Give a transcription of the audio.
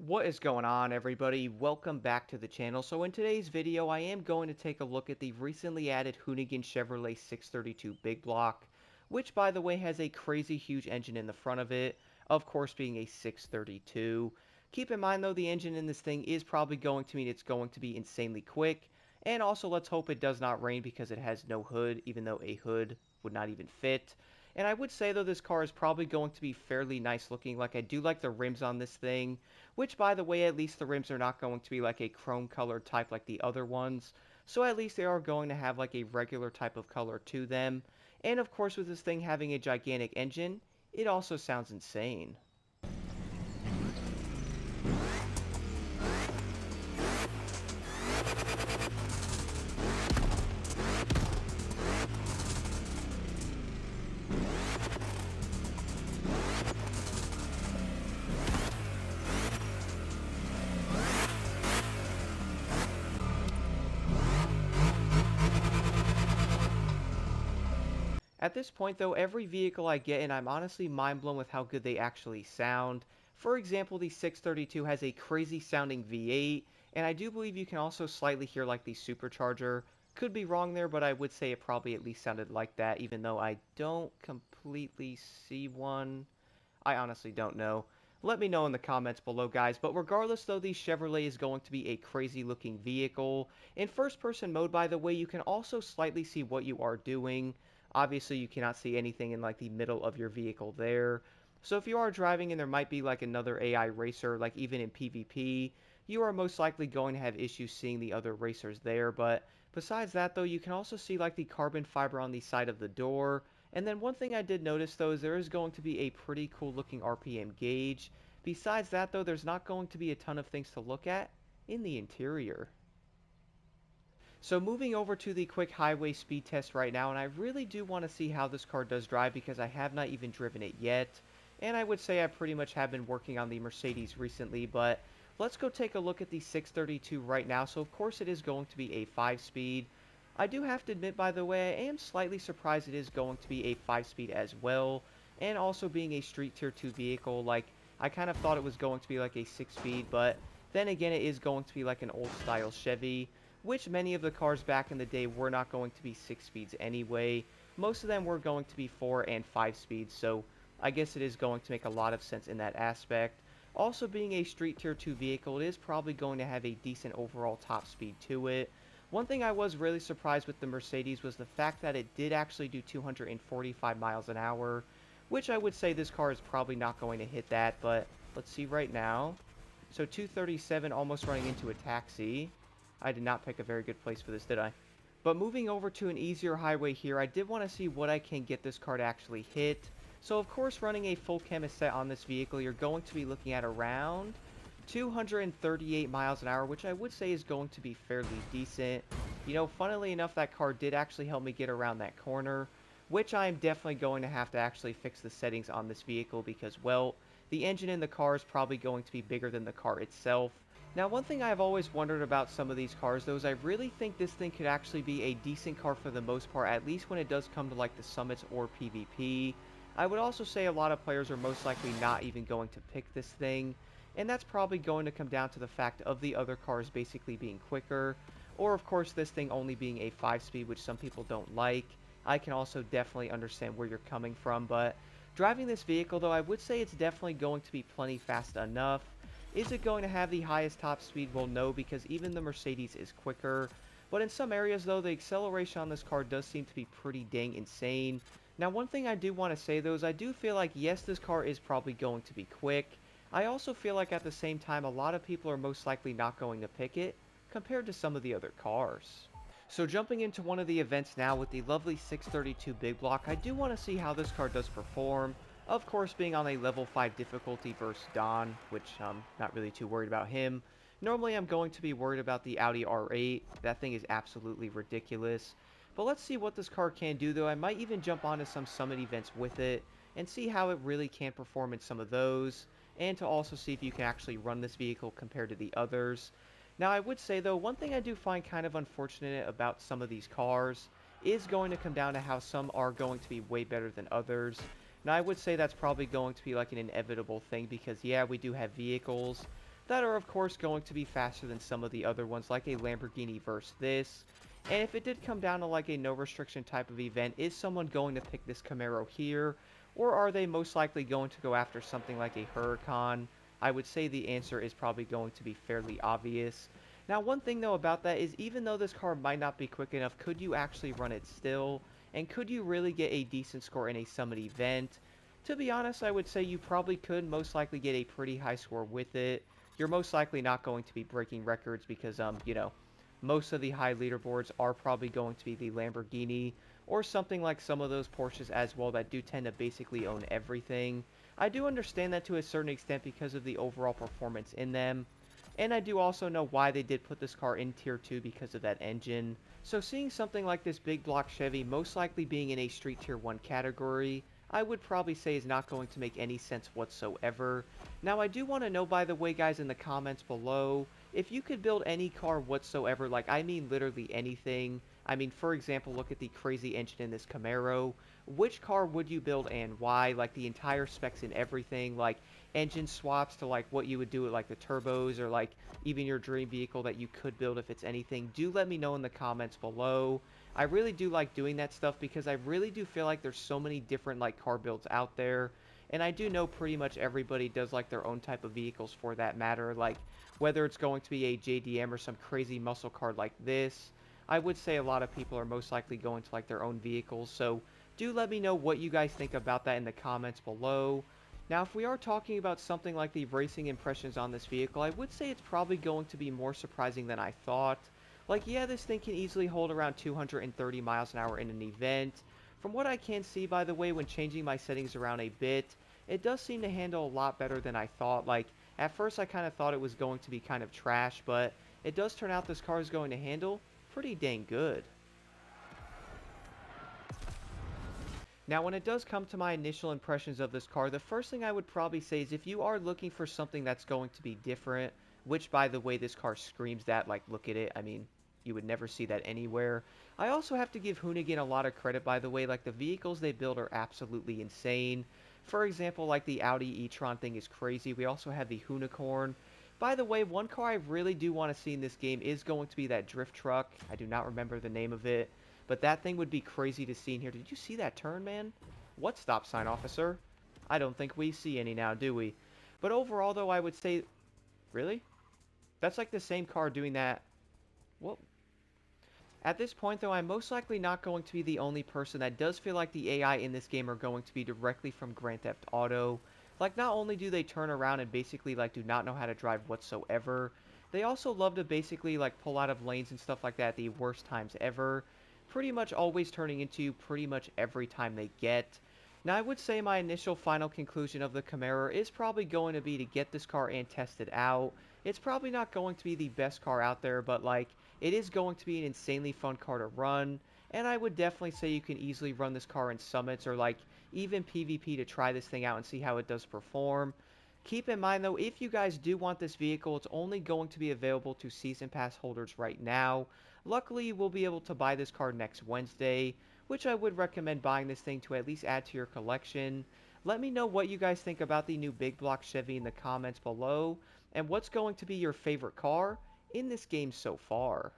What is going on, everybody? Welcome back to the channel. So in today's video, I am going to take a look at the recently added Hoonigan Chevrolet 632 Big Block, which by the way has a crazy huge engine in the front of it, of course being a 632. Keep in mind though, the engine in this thing is probably going to mean it's going to be insanely quick, and also let's hope it does not rain because it has no hood, even though a hood would not even fit. And I would say though this car is probably going to be fairly nice looking. Like I do like the rims on this thing, which by the way, at least the rims are not going to be like a chrome colored type like the other ones. So at least they are going to have like a regular type of color to them. And of course with this thing having a gigantic engine, it also sounds insane. At this point though, every vehicle I get and I'm honestly mind blown with how good they actually sound. For example, the 632 has a crazy sounding V8, and I do believe you can also slightly hear like the supercharger. Could be wrong there, but I would say it probably at least sounded like that, even though I don't completely see one. I honestly don't know. Let me know in the comments below, guys. But regardless, though, the Chevrolet is going to be a crazy-looking vehicle. In first-person mode, by the way, you can also slightly see what you are doing. Obviously, you cannot see anything in, like, the middle of your vehicle there. So if you are driving and there might be, like, another AI racer, like, even in PvP, you are most likely going to have issues seeing the other racers there. But besides that, though, you can also see, like, the carbon fiber on the side of the door. And then one thing I did notice though is there is going to be a pretty cool looking RPM gauge. Besides that though, there's not going to be a ton of things to look at in the interior. So moving over to the quick highway speed test right now, and I really do want to see how this car does drive because I have not even driven it yet. And I would say I pretty much have been working on the Mercedes recently, but let's go take a look at the 632 right now. So of course it is going to be a 5-speed. I do have to admit, by the way, I am slightly surprised it is going to be a 5-speed as well. And also being a street tier 2 vehicle, like, I kind of thought it was going to be like a 6-speed, but then again it is going to be like an old style Chevy, which many of the cars back in the day were not going to be 6 speeds anyway. Most of them were going to be 4 and 5 speeds, so I guess it is going to make a lot of sense in that aspect. Also being a street tier 2 vehicle, it is probably going to have a decent overall top speed to it. One thing I was really surprised with the Mercedes was the fact that it did actually do 245 miles an hour, which I would say this car is probably not going to hit that, but let's see right now. So 237, almost running into a taxi. I did not pick a very good place for this, did I? But moving over to an easier highway here, I did want to see what I can get this car to actually hit. So of course, running a full chemist set on this vehicle, you're going to be looking at around 238 miles an hour, which I would say is going to be fairly decent. You know, funnily enough, that car did actually help me get around that corner, which I am definitely going to have to actually fix the settings on this vehicle because, well, the engine in the car is probably going to be bigger than the car itself. Now, one thing I've always wondered about some of these cars, though, is I really think this thing could actually be a decent car for the most part, at least when it does come to, like, the summits or PvP. I would also say a lot of players are most likely not even going to pick this thing, and that's probably going to come down to the fact of the other cars basically being quicker, or of course this thing only being a 5-speed, which some people don't like. I can also definitely understand where you're coming from, but driving this vehicle, though, I would say it's definitely going to be plenty fast enough. Is it going to have the highest top speed? Well, no, because even the Mercedes is quicker. But in some areas, though, the acceleration on this car does seem to be pretty dang insane. Now, one thing I do want to say, though, is I do feel like, yes, this car is probably going to be quick. I also feel like at the same time, a lot of people are most likely not going to pick it compared to some of the other cars. So jumping into one of the events now with the lovely 632 Big Block, I do want to see how this car does perform. Of course, being on a level 5 difficulty versus Don, which I'm not really too worried about him. Normally, I'm going to be worried about the Audi R8. That thing is absolutely ridiculous. But let's see what this car can do, though. I might even jump onto some summit events with it and see how it really can perform in some of those, and to also see if you can actually run this vehicle compared to the others. Now, I would say, though, one thing I do find kind of unfortunate about some of these cars is going to come down to how some are going to be way better than others. Now, I would say that's probably going to be like an inevitable thing because, yeah, we do have vehicles that are of course going to be faster than some of the other ones, like a Lamborghini versus this. And if it did come down to like a no restriction type of event, is someone going to pick this Camaro here, or are they most likely going to go after something like a Huracan? I would say the answer is probably going to be fairly obvious. Now, one thing though about that is even though this car might not be quick enough, could you actually run it still? And could you really get a decent score in a summit event? To be honest, I would say you probably could most likely get a pretty high score with it. You're most likely not going to be breaking records because, most of the high leaderboards are probably going to be the Lamborghini or something like some of those Porsches as well that do tend to basically own everything. I do understand that to a certain extent because of the overall performance in them. And I do also know why they did put this car in Tier 2 because of that engine. So seeing something like this big block Chevy most likely being in a Street Tier 1 category, I would probably say is not going to make any sense whatsoever. Now I do want to know, by the way guys, in the comments below, if you could build any car whatsoever, like I mean literally anything. I mean, for example, look at the crazy engine in this Camaro. Which car would you build and why? Like the entire specs and everything, like engine swaps to like what you would do with like the turbos, or like even your dream vehicle that you could build if it's anything. Do let me know in the comments below. I really do like doing that stuff because I really do feel like there's so many different like car builds out there. And I do know pretty much everybody does like their own type of vehicles for that matter. Like whether it's going to be a JDM or some crazy muscle car like this, I would say a lot of people are most likely going to like their own vehicles. So do let me know what you guys think about that in the comments below. Now, if we are talking about something like the racing impressions on this vehicle, I would say it's probably going to be more surprising than I thought. Like, yeah, this thing can easily hold around 230 miles an hour in an event. From what I can see, by the way, when changing my settings around a bit, it does seem to handle a lot better than I thought. Like, at first I kind of thought it was going to be kind of trash, but it does turn out this car is going to handle pretty dang good. Now, when it does come to my initial impressions of this car, the first thing I would probably say is if you are looking for something that's going to be different, which, by the way, this car screams that, like, look at it, I mean, you would never see that anywhere. I also have to give Hoonigan a lot of credit, by the way, like, the vehicles they build are absolutely insane. For example, like, the Audi e-tron thing is crazy. We also have the Hoonicorn. By the way, one car I really do want to see in this game is going to be that drift truck. I do not remember the name of it. But that thing would be crazy to see in here. Did you see that turn, man? What stop sign, officer? I don't think we see any now, do we? But overall, though, I would say... Really? That's like the same car doing that... What? At this point, though, I'm most likely not going to be the only person that does feel like the AI in this game are going to be directly from Grand Theft Auto. Like, not only do they turn around and basically, like, do not know how to drive whatsoever, they also love to basically, like, pull out of lanes and stuff like that at the worst times ever, pretty much always turning into pretty much every time they get. Now, I would say my initial final conclusion of the Camaro is probably going to be to get this car and test it out. It's probably not going to be the best car out there, but, like, it is going to be an insanely fun car to run, and I would definitely say you can easily run this car in summits or, like, even PvP to try this thing out and see how it does perform. Keep in mind, though, if you guys do want this vehicle, it's only going to be available to Season Pass holders right now. Luckily, you will be able to buy this car next Wednesday, which I would recommend buying this thing to at least add to your collection. Let me know what you guys think about the new big block Chevy in the comments below, and what's going to be your favorite car in this game so far.